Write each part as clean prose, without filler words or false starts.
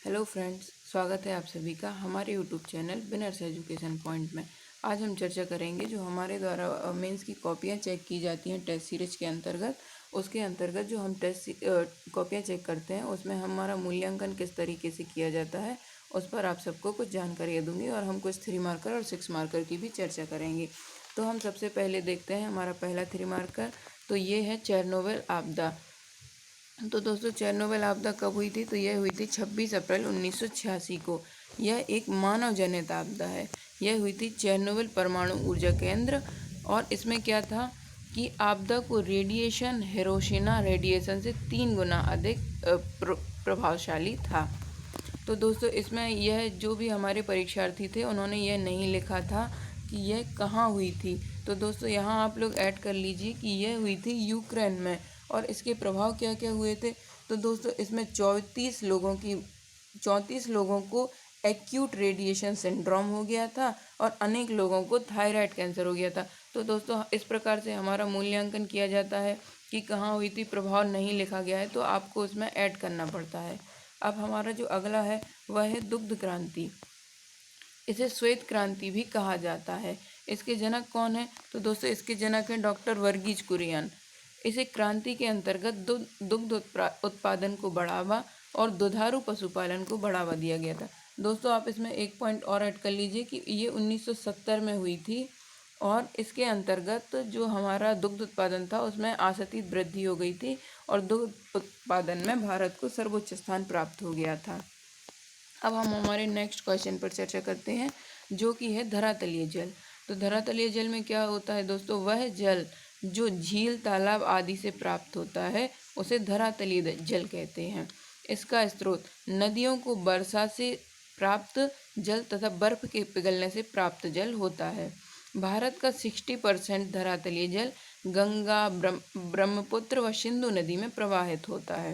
Hello friends, स्वागत है आप सभी का हमारे YouTube channel winners education point में। आज हम चर्चा करेंगे जो हमारे द्वारा मेंस की कॉपियां चेक की जाती हैं टेस्ट सीरीज के अंतर्गत। उसके अंतर्गत जो हम टेस्ट कॉपियां चेक करते हैं उसमें हमारा मूल्यांकन किस तरीके से किया जाता है उस पर आप सबको कुछ जानकारी दूंगी और हम कुछ 3 मार्कर और 6 मार्कर की भी चर्चा करेंगे। तो हम सबसे पहले देखते हैं हमारा पहला 3 मार्कर। तो ये है चेरनोबिल आपदा। तो दोस्तों, चेरनोबिल आपदा कब हुई थी? तो यह हुई थी 26 अप्रैल 1986 को। यह एक मानव जनित आपदा है। यह हुई थी चेरनोबिल परमाणु ऊर्जा केंद्र। और इसमें क्या था कि आपदा को रेडिएशन हिरोशिमा रेडिएशन से 3 गुना अधिक प्रभावशाली था। तो दोस्तों, इसमें यह जो भी हमारे परीक्षार्थी थे उन्होंने यह नहीं लिखा था कि यह कहाँ हुई थी। तो दोस्तों, यहाँ आप लोग ऐड कर लीजिए कि यह हुई थी यूक्रेन में। और इसके प्रभाव क्या क्या हुए थे? तो दोस्तों, इसमें 34 लोगों को एक्यूट रेडिएशन सिंड्रोम हो गया था और अनेक लोगों को थायराइड कैंसर हो गया था। तो दोस्तों, इस प्रकार से हमारा मूल्यांकन किया जाता है कि कहाँ हुई थी। प्रभाव नहीं लिखा गया है तो आपको उसमें ऐड करना पड़ता है। अब हमारा जो अगला है वह है दुग्ध क्रांति। इसे श्वेत क्रांति भी कहा जाता है। इसके जनक कौन है? तो दोस्तों, इसके जनक हैं डॉक्टर वर्गीज कुरियन। इसे क्रांति के अंतर्गत दुग्ध उत्पादन को बढ़ावा और दुधारू पशुपालन को बढ़ावा दिया गया था। दोस्तों, आप इसमें एक पॉइंट और ऐड कर लीजिए कि ये 1970 में हुई थी और इसके अंतर्गत जो हमारा दुग्ध उत्पादन था उसमें आशातीत वृद्धि हो गई थी और दुग्ध उत्पादन में भारत को सर्वोच्च स्थान प्राप्त हो गया था। अब हम हमारे नेक्स्ट क्वेश्चन पर चर्चा करते हैं जो कि है धरातलीय जल। तो धरातलीय जल में क्या होता है दोस्तों? वह जल जो झील तालाब आदि से प्राप्त होता है उसे धरातलीय जल कहते हैं। इसका स्रोत नदियों को वर्षा से प्राप्त जल तथा बर्फ के पिघलने से प्राप्त जल होता है। भारत का 60% धरातलीय जल गंगा, ब्रह्मपुत्र व सिंधु नदी में प्रवाहित होता है।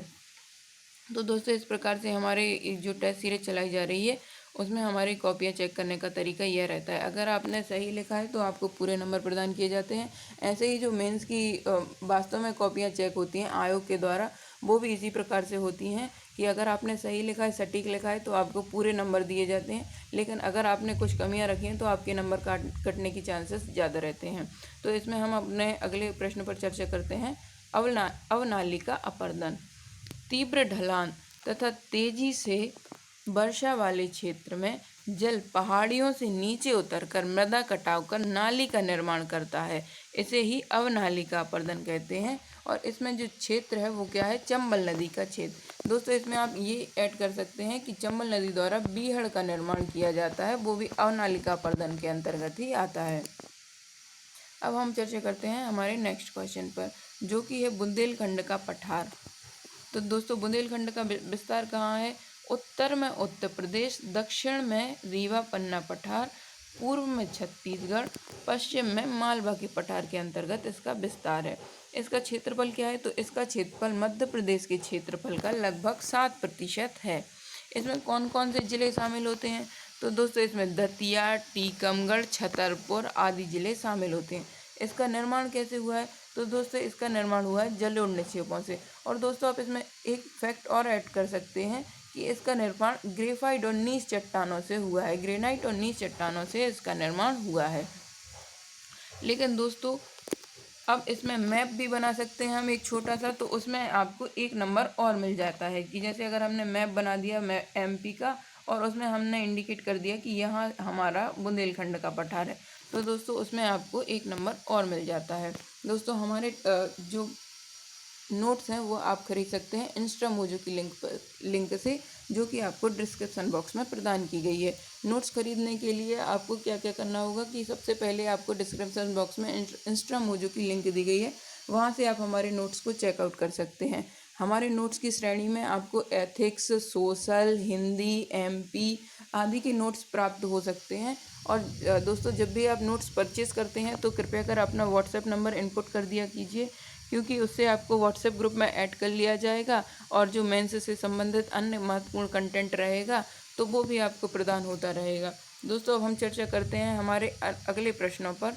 तो दोस्तों, इस प्रकार से हमारे जो टेस्ट सीरीज चलाई जा रही है उसमें हमारी कॉपियाँ चेक करने का तरीका यह रहता है। अगर आपने सही लिखा है तो आपको पूरे नंबर प्रदान किए जाते हैं। ऐसे ही जो मेंस की वास्तव में कॉपियाँ चेक होती हैं आयोग के द्वारा, वो भी इसी प्रकार से होती हैं कि अगर आपने सही लिखा है, सटीक लिखा है, तो आपको पूरे नंबर दिए जाते हैं। लेकिन अगर आपने कुछ कमियाँ रखी हैं तो आपके नंबर कटने की चांसेस ज़्यादा रहते हैं। तो इसमें हम अपने अगले प्रश्न पर चर्चा करते हैं। अवनालिका अपर्दन। तीव्र ढलान तथा तेजी से वर्षा वाले क्षेत्र में जल पहाड़ियों से नीचे उतरकर मृदा कटाव कर नाली का निर्माण करता है। इसे ही अवनालिका अपर्दन कहते हैं। और इसमें जो क्षेत्र है वो क्या है? चंबल नदी का क्षेत्र। दोस्तों, इसमें आप ये ऐड कर सकते हैं कि चंबल नदी द्वारा बीहड़ का निर्माण किया जाता है, वो भी अवनालिका अपर्दन के अंतर्गत ही आता है। अब हम चर्चा करते हैं हमारे नेक्स्ट क्वेश्चन पर जो कि है बुंदेलखंड का पठार। तो दोस्तों, बुंदेलखंड का विस्तार कहाँ है? उत्तर में उत्तर प्रदेश, दक्षिण में रीवा पन्ना पठार, पूर्व में छत्तीसगढ़, पश्चिम में मालवा के पठार के अंतर्गत इसका विस्तार है। इसका क्षेत्रफल क्या है? तो इसका क्षेत्रफल मध्य प्रदेश के क्षेत्रफल का लगभग 7% है। इसमें कौन कौन से जिले शामिल होते हैं? तो दोस्तों, इसमें दतिया, टीकमगढ़, छतरपुर आदि जिले शामिल होते हैं। इसका निर्माण कैसे हुआ है? तो दोस्तों, इसका निर्माण हुआ है जलोढ़ निक्षेपों से। और दोस्तों, आप इसमें एक फैक्ट और ऐड कर सकते हैं कि इसका निर्माण ग्रेफाइट और नीच चट्टानों से हुआ है। ग्रेनाइट और नीच चट्टानों से इसका निर्माण हुआ है। लेकिन दोस्तों, अब इसमें मैप भी बना सकते हैं हम एक छोटा सा, तो उसमें आपको 1 नंबर और मिल जाता है कि जैसे अगर हमने मैप बना दिया एमपी का और उसमें हमने इंडिकेट कर दिया कि यहाँ हमारा बुंदेलखंड का पठार है, तो दोस्तों उसमें आपको 1 नंबर और मिल जाता है। दोस्तों, हमारे जो नोट्स हैं वो आप खरीद सकते हैं इंस्टा मोजो की लिंक से, जो कि आपको डिस्क्रिप्शन बॉक्स में प्रदान की गई है। नोट्स खरीदने के लिए आपको क्या क्या करना होगा कि सबसे पहले आपको डिस्क्रिप्शन बॉक्स में इंस्टा मोजो की लिंक दी गई है, वहाँ से आप हमारे नोट्स को चेकआउट कर सकते हैं। हमारे नोट्स की श्रेणी में आपको एथिक्स, सोशल, हिंदी, एमपी आदि के नोट्स प्राप्त हो सकते हैं। और दोस्तों, जब भी आप नोट्स परचेज करते हैं तो कृपया कर अपना व्हाट्सएप नंबर इनपुट कर दिया कीजिए, क्योंकि उससे आपको व्हाट्सएप ग्रुप में ऐड कर लिया जाएगा और जो मेंस से संबंधित अन्य महत्वपूर्ण कंटेंट रहेगा तो वो भी आपको प्रदान होता रहेगा। दोस्तों, अब हम चर्चा करते हैं हमारे अगले प्रश्नों पर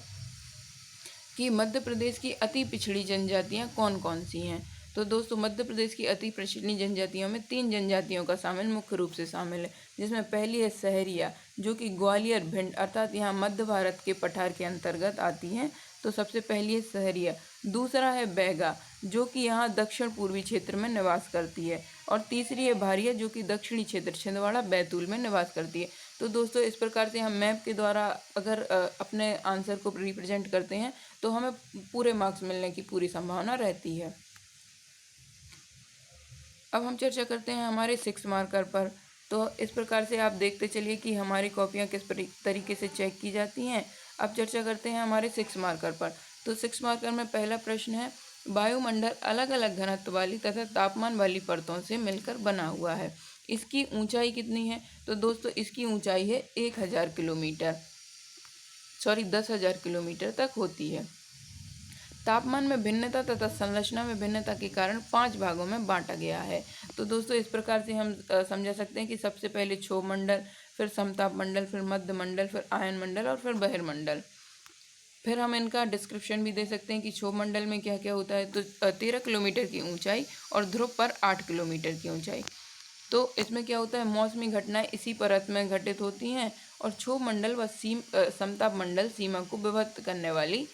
कि मध्य प्रदेश की अति पिछड़ी जनजातियाँ कौन कौन सी हैं। तो दोस्तों मध्य प्रदेश की अति प्रचलित जनजातियों में 3 जनजातियों का शामिल मुख्य रूप से शामिल है, जिसमें पहली है सहरिया, जो कि ग्वालियर भिंड अर्थात यहाँ मध्य भारत के पठार के अंतर्गत आती हैं। तो सबसे पहली है सहरिया। दूसरा है बैगा, जो कि यहाँ दक्षिण पूर्वी क्षेत्र में निवास करती है। और तीसरी है भारिया, जो कि दक्षिणी क्षेत्र छिंदवाड़ा बैतूल में निवास करती है। तो दोस्तों इस प्रकार से हम मैप के द्वारा अगर अपने आंसर को रिप्रेजेंट करते हैं तो हमें पूरे मार्क्स मिलने की पूरी संभावना रहती है। अब हम चर्चा करते हैं हमारे 6 मार्कर पर। तो इस प्रकार से आप देखते चलिए कि हमारी कॉपियाँ किस तरीके से चेक की जाती हैं। अब चर्चा करते हैं हमारे 6 मार्कर पर। तो 6 मार्कर में पहला प्रश्न है, वायुमंडल अलग अलग घनत्व वाली तथा तापमान वाली परतों से मिलकर बना हुआ है। इसकी ऊंचाई कितनी है? तो दोस्तों इसकी ऊंचाई है 1000 किलोमीटर, 10,000 किलोमीटर तक होती है। तापमान में भिन्नता तथा संरचना में भिन्नता के कारण 5 भागों में बांटा गया है। तो दोस्तों इस प्रकार से हम समझा सकते हैं कि सबसे पहले क्षोभ मंडल, फिर समताप मंडल, फिर मध्य मंडल, फिर आयन मंडल और फिर बहिर्मंडल। फिर हम इनका डिस्क्रिप्शन भी दे सकते हैं कि क्षोभ मंडल में क्या क्या होता है। तो 13 किलोमीटर की ऊंचाई और ध्रुव पर 8 किलोमीटर की ऊंचाई। तो इसमें क्या होता है, मौसमी घटनाएं इसी परत में घटित होती हैं। और क्षोभ मंडल व समताप मंडल सीमा को विभक्त करने वाली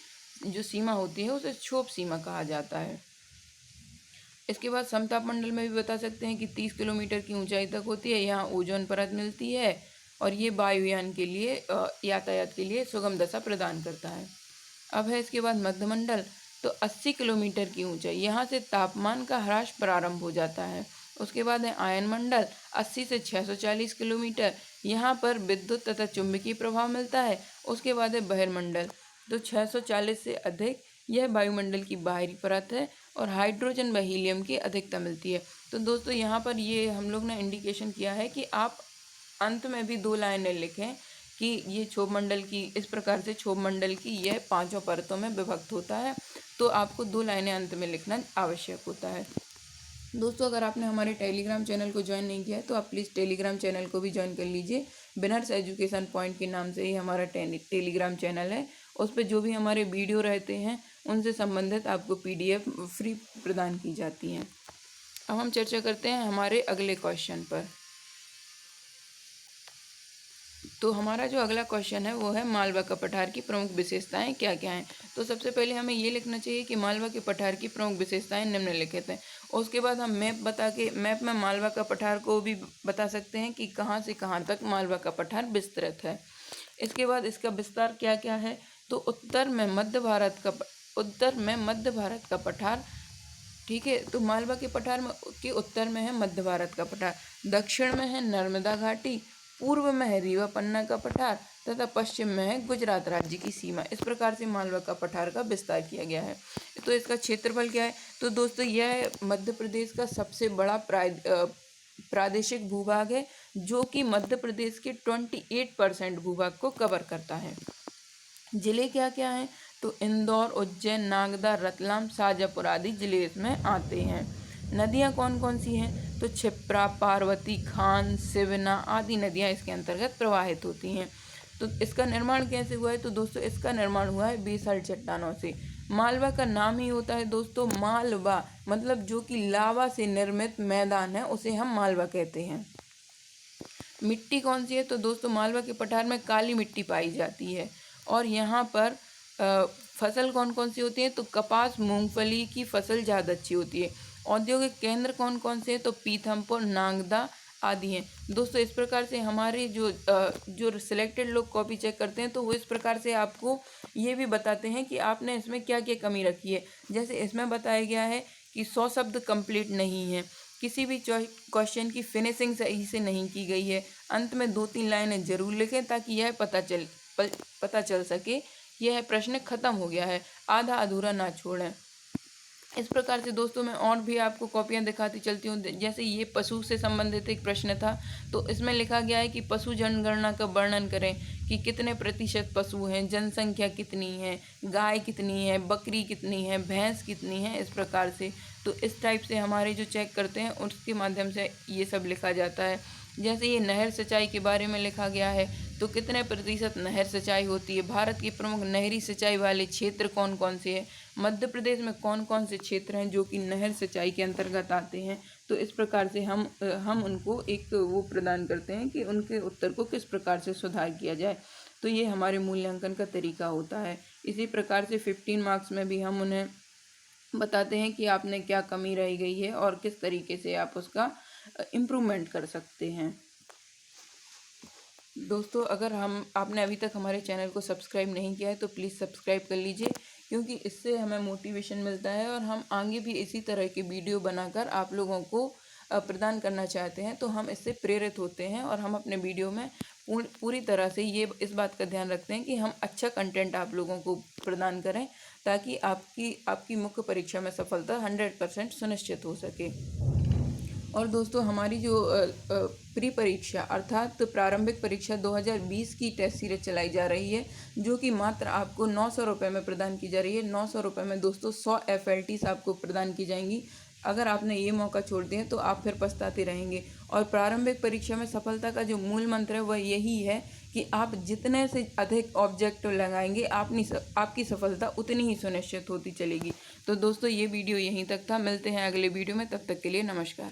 जो सीमा होती है उसे क्षोभ सीमा कहा जाता है। इसके बाद समताप मंडल में भी बता सकते हैं कि 30 किलोमीटर की ऊंचाई तक होती है। यहाँ ओजोन परत मिलती है और ये वायुयान के लिए यातायात के लिए सुगम दशा प्रदान करता है। अब है इसके बाद मध्य मंडल। तो 80 किलोमीटर की ऊंचाई, यहाँ से तापमान का ह्रास प्रारंभ हो जाता है। उसके बाद है आयन मंडल, 80 से 640 किलोमीटर, यहाँ पर विद्युत तथा चुंबकीय प्रभाव मिलता है। उसके बाद है बहिर्मंडल। तो 640 से अधिक यह वायुमंडल की बाहरी परत है और हाइड्रोजन व हीलियम की अधिकता मिलती है। तो दोस्तों यहाँ पर ये हम लोग ने इंडिकेशन किया है कि आप अंत में भी 2 लाइनें लिखें कि ये क्षोभ मंडल की, इस प्रकार से क्षोभ मंडल की यह 5 परतों में विभक्त होता है। तो आपको 2 लाइनें अंत में लिखना आवश्यक होता है। दोस्तों अगर आपने हमारे टेलीग्राम चैनल को ज्वाइन नहीं किया है तो आप प्लीज़ टेलीग्राम चैनल को भी ज्वाइन कर लीजिए। विनर्स एजुकेशन पॉइंट के नाम से ही हमारा टेलीग्राम चैनल है। उस पर जो भी हमारे वीडियो रहते हैं उनसे संबंधित आपको PDF फ्री प्रदान की जाती हैं। अब हम चर्चा करते हैं हमारे अगले क्वेश्चन पर। तो हमारा जो अगला क्वेश्चन है वो है मालवा का पठार की प्रमुख विशेषताएं क्या क्या हैं। तो सबसे पहले हमें ये लिखना चाहिए कि मालवा के पठार की प्रमुख विशेषताएं निम्नलिखित हैं। उसके बाद हम मैप में मालवा का पठार को भी बता सकते हैं कि कहाँ से कहाँ तक मालवा का पठार विस्तृत है। इसके बाद इसका विस्तार क्या क्या है। तो उत्तर में मध्य भारत का पठार, ठीक है। तो मालवा के पठार में के उत्तर में है मध्य भारत का पठार, दक्षिण में है नर्मदा घाटी, पूर्व में है रीवा पन्ना का पठार तथा पश्चिम में है गुजरात राज्य की सीमा। इस प्रकार से मालवा का पठार का विस्तार किया गया है। तो इसका क्षेत्रफल क्या है। तो दोस्तों यह मध्य प्रदेश का सबसे बड़ा प्रादेशिक भूभाग है, जो कि मध्य प्रदेश के 28% भूभाग को कवर करता है। जिले क्या क्या हैं। तो इंदौर, उज्जैन, नागदा, रतलाम, शाजापुर आदि जिले इसमें आते हैं। नदियाँ कौन कौन सी हैं। तो क्षिप्रा, पार्वती, खान, शिवना आदि नदियाँ इसके अंतर्गत प्रवाहित होती हैं। तो इसका निर्माण कैसे हुआ है। तो दोस्तों इसका निर्माण हुआ है बेसाल्ट चट्टानों से। मालवा का नाम ही होता है दोस्तों मालवा, मतलब जो कि लावा से निर्मित मैदान है उसे हम मालवा कहते हैं। मिट्टी कौन सी है। तो दोस्तों मालवा के पठार में काली मिट्टी पाई जाती है। और यहाँ पर फसल कौन कौन सी होती है। तो कपास, मूंगफली की फसल ज़्यादा अच्छी होती है। औद्योगिक केंद्र कौन कौन से हैं। तो पीथमपुर, नागदा आदि हैं। दोस्तों इस प्रकार से हमारे जो सिलेक्टेड लोग कॉपी चेक करते हैं तो वो इस प्रकार से आपको ये भी बताते हैं कि आपने इसमें क्या क्या कमी रखी है। जैसे इसमें बताया गया है कि 100 शब्द कंप्लीट नहीं है, किसी भी क्वेश्चन की फिनिशिंग सही से नहीं की गई है। अंत में 2-3 लाइनें जरूर लिखें ताकि यह पता चल सके यह प्रश्न खत्म हो गया है, आधा अधूरा ना छोड़ें। इस प्रकार से दोस्तों मैं और भी आपको कॉपियां दिखाती चलती हूँ। जैसे ये पशु से संबंधित एक प्रश्न था, तो इसमें लिखा गया है कि पशु जनगणना का वर्णन करें कि कितने प्रतिशत पशु हैं, जनसंख्या कितनी है, गाय कितनी है, बकरी कितनी है, भैंस कितनी है। इस प्रकार से तो इस टाइप से हमारे जो चेक करते हैं उसके माध्यम से ये सब लिखा जाता है। जैसे ये नहर सिंचाई के बारे में लिखा गया है, तो कितने प्रतिशत नहर सिंचाई होती है, भारत की प्रमुख नहरी सिंचाई वाले क्षेत्र कौन कौन से हैं, मध्य प्रदेश में कौन कौन से क्षेत्र हैं जो कि नहर सिंचाई के अंतर्गत आते हैं। तो इस प्रकार से हम उनको एक वो प्रदान करते हैं कि उनके उत्तर को किस प्रकार से सुधार किया जाए। तो ये हमारे मूल्यांकन का तरीका होता है। इसी प्रकार से 15 मार्क्स में भी हम उन्हें बताते हैं कि आपने क्या कमी रह गई है और किस तरीके से आप उसका इम्प्रूवमेंट कर सकते हैं। दोस्तों, अगर आपने अभी तक हमारे चैनल को सब्सक्राइब नहीं किया है तो प्लीज़ सब्सक्राइब कर लीजिए, क्योंकि इससे हमें मोटिवेशन मिलता है और हम आगे भी इसी तरह के वीडियो बनाकर आप लोगों को प्रदान करना चाहते हैं। तो हम इससे प्रेरित होते हैं और हम अपने वीडियो में पूरी तरह से इस बात का ध्यान रखते हैं कि हम अच्छा कंटेंट आप लोगों को प्रदान करें, ताकि आपकी मुख्य परीक्षा में सफलता 100% सुनिश्चित हो सके। और दोस्तों, हमारी जो प्री परीक्षा अर्थात प्रारंभिक परीक्षा 2020 की टेस्ट सीरीज चलाई जा रही है, जो कि मात्र आपको 900 रुपये में प्रदान की जा रही है। 900 रुपये में दोस्तों 100 FLTs आपको प्रदान की जाएंगी। अगर आपने ये मौका छोड़ दिया तो आप फिर पछताते रहेंगे। और प्रारंभिक परीक्षा में सफलता का जो मूल मंत्र है वह यही है कि आप जितने से अधिक ऑब्जेक्टिव लगाएंगे आपकी सफलता उतनी ही सुनिश्चित होती चलेगी। तो दोस्तों, ये वीडियो यहीं तक था। मिलते हैं अगले वीडियो में, तब तक के लिए नमस्कार।